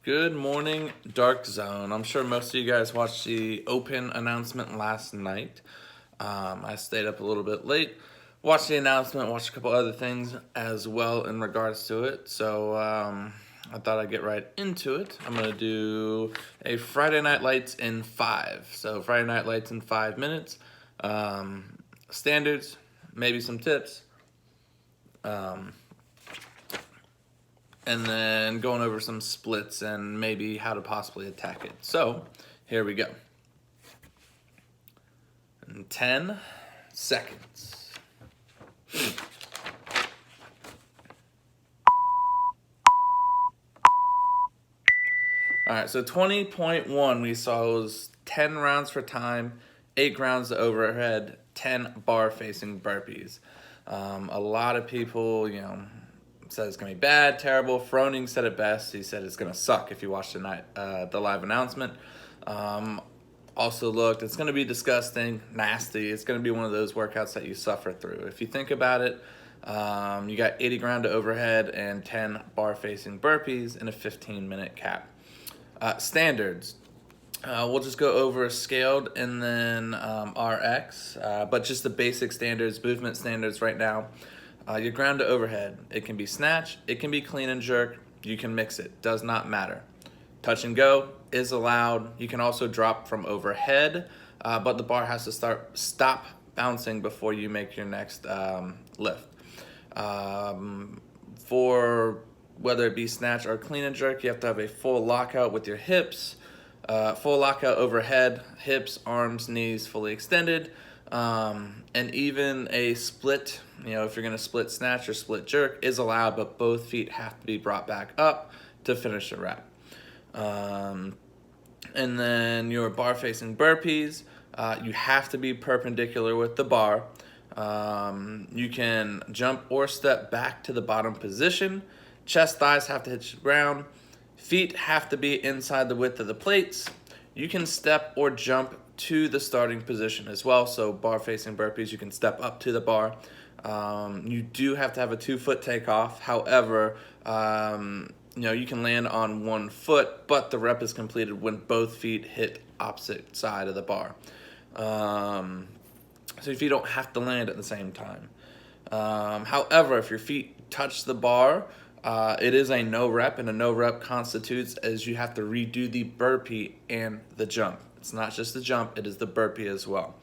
Good morning, Dark Zone. I'm sure most of you guys watched the Open announcement last night. I stayed up a little bit late, watched the announcement, watched a couple other things as well in regards to it. So I thought I'd get right into it. I'm going to do a Friday Night Lights in 5. So Friday Night Lights in 5 minutes. Standards, maybe some tips. And then going over some splits and maybe how to possibly attack it. So here we go. In 10 seconds. All right, so 20.1 we saw was 10 rounds for time, 8 rounds to overhead, 10 bar facing burpees. A lot of people, said it's gonna be bad, terrible. Froning said it best. He said it's gonna suck if you watch the live announcement. Also looked, it's gonna be disgusting, nasty. It's gonna be one of those workouts that you suffer through. If you think about it, you got 80 ground to overhead and 10 bar facing burpees in a 15-minute cap. Standards. We'll just go over scaled and then RX, but just the basic standards, movement standards right now. Your ground to overhead, it can be snatch, it can be clean and jerk, you can mix it, does not matter. Touch and go is allowed. You can also drop from overhead, but the bar has to stop bouncing before you make your next lift. For whether it be snatch or clean and jerk, you have to have a full lockout with your hips, full lockout overhead, hips, arms, knees fully extended, and even a split, if you're going to split snatch or split jerk is allowed, but both feet have to be brought back up to finish the rep. And then your bar facing burpees, you have to be perpendicular with the bar. You can jump or step back to the bottom position. Chest, thighs have to hit the ground. Feet have to be inside the width of the plates. You can step or jump to the starting position as well. So bar facing burpees, you can step up to the bar. You do have to have a 2-foot takeoff. However, you can land on 1 foot, but the rep is completed when both feet hit opposite side of the bar. So if you don't have to land at the same time. However, if your feet touch the bar, it is a no rep, and a no rep constitutes as you have to redo the burpee and the jump. It's not just the jump, it is the burpee as well.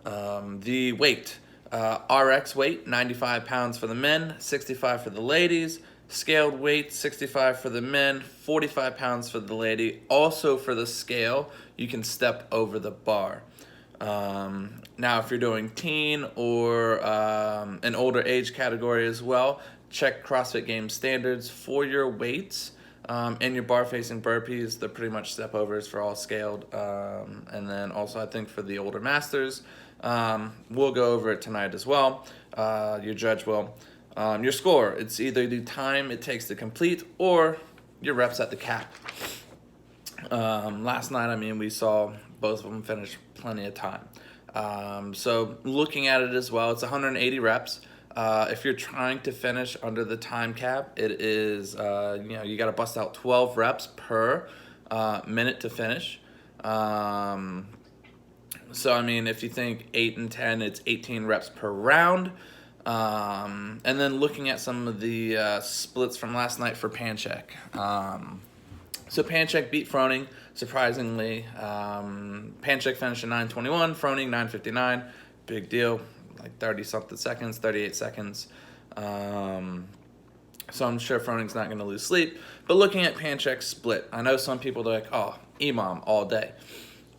The weight, RX weight, 95 pounds for the men, 65 for the ladies. Scaled weight, 65 for the men, 45 pounds for the lady. Also for the scale, you can step over the bar. Now, if you're doing teen or an older age category as well, check CrossFit Games standards for your weights and your bar facing burpees. They're pretty much step overs for all scaled. And then also, I think for the older masters, we'll go over it tonight as well. Your judge will. Your score, it's either the time it takes to complete or your reps at the cap. Last night, we saw both of them finish plenty of time. So looking at it as well, it's 180 reps. If you're trying to finish under the time cap, it is, you got to bust out 12 reps per minute to finish. So, if you think 8 and 10, it's 18 reps per round. And then looking at some of the splits from last night for Panchek. So Panchek beat Froning, surprisingly. Panchek finished at 9:21, Froning 9:59. Big deal, like 30-something seconds, 38 seconds. So I'm sure Froning's not going to lose sleep. But looking at Panchek's split, I know some people are like, oh, EMOM all day.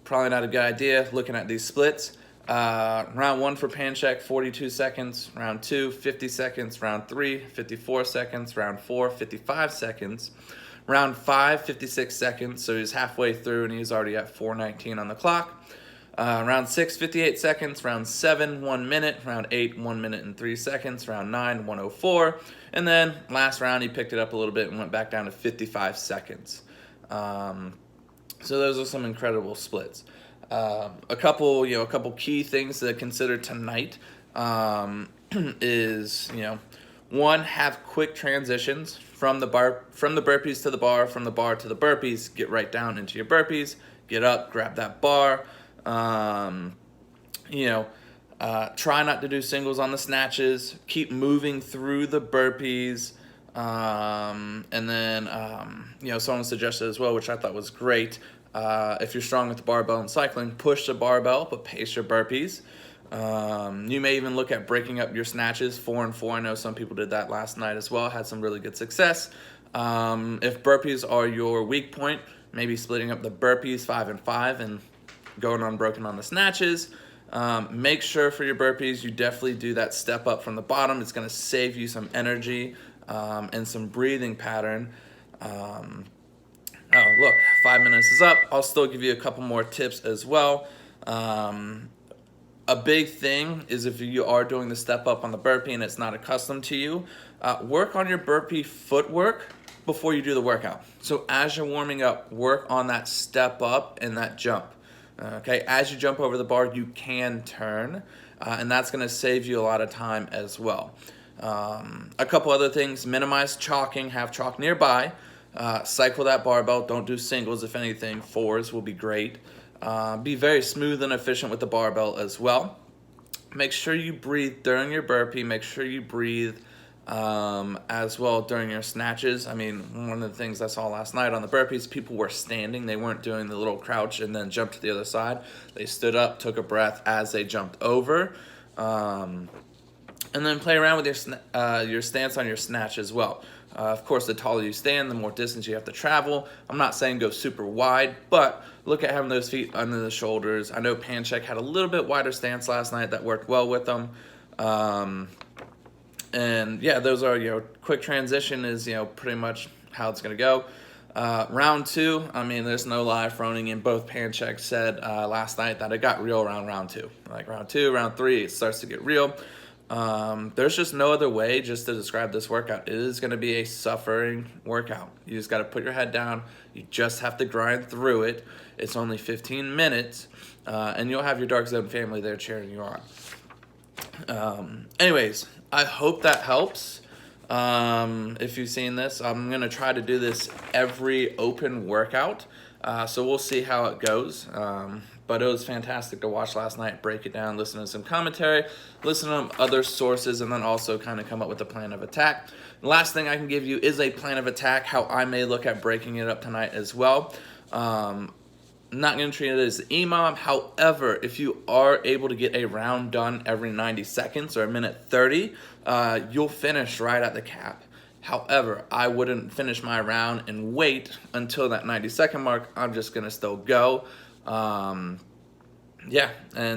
Probably not a good idea looking at these splits. Round 1 for Panchek, 42 seconds. Round 2, 50 seconds. Round 3, 54 seconds. Round 4, 55 seconds. Round 5, 56 seconds. So he's halfway through and he's already at 4:19 on the clock. Round 6, 58 seconds. Round 7, 1 minute. Round 8, 1 minute and 3 seconds. Round 9, 1:04. And then last round he picked it up a little bit and went back down to 55 seconds. So those are some incredible splits. A couple key things to consider tonight is, One, have quick transitions from the burpees to the bar, from the bar to the burpees. Get right down into your burpees. Get up, grab that bar. Try not to do singles on the snatches. Keep moving through the burpees. And then, someone suggested as well, which I thought was great. If you're strong with the barbell and cycling, push the barbell, but pace your burpees. You may even look at breaking up your snatches 4 and 4. I know some people did that last night as well, had some really good success. If burpees are your weak point, maybe splitting up the burpees 5 and 5 and going unbroken on the snatches. Make sure for your burpees, you definitely do that step up from the bottom. It's going to save you some energy and some breathing pattern. Oh, look, 5 minutes is up. I'll still give you a couple more tips as well. A big thing is if you are doing the step up on the burpee and it's not accustomed to you, work on your burpee footwork before you do the workout. So as you're warming up, work on that step up and that jump. Okay, as you jump over the bar, you can turn, and that's going to save you a lot of time as well. A couple other things: minimize chalking, have chalk nearby. Cycle that barbell. Don't do singles. If anything, 4s will be great. Be very smooth and efficient with the barbell as well. Make sure you breathe during your burpee. Make sure you breathe as well during your snatches. I mean, one of the things I saw last night on the burpees, people were standing. They weren't doing the little crouch and then jump to the other side. They stood up, took a breath as they jumped over. And then play around with your stance on your snatch as well. Of course, the taller you stand, the more distance you have to travel. I'm not saying go super wide, but look at having those feet under the shoulders. I know Panchek had a little bit wider stance last night that worked well with them. And yeah, those are, quick transition is, pretty much how it's going to go. Round 2, I mean, there's no lie. Froning and both Panchek said last night that it got real around round 2. Like round 2, round 3, it starts to get real. There's just no other way just to describe this workout. It is going to be a suffering workout. You just got to put your head down. You just have to grind through it. It's only 15 minutes, and you'll have your Dark Zone family there cheering you on. Anyways, I hope that helps. If you've seen this, I'm going to try to do this every open workout. So we'll see how it goes. But it was fantastic to watch last night, break it down, listen to some commentary, listen to other sources, and then also kind of come up with a plan of attack. The last thing I can give you is a plan of attack, how I may look at breaking it up tonight as well. I'm not going to treat it as EMOM. However, if you are able to get a round done every 90 seconds or a minute 30, you'll finish right at the cap. However, I wouldn't finish my round and wait until that 90-second mark. I'm just going to still go. And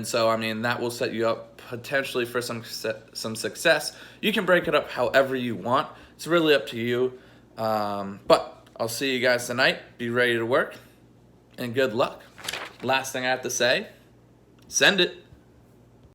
so, I mean, that will set you up potentially for some success. You can break it up however you want. It's really up to you. But I'll see you guys tonight. Be ready to work, and good luck. Last thing I have to say, send it.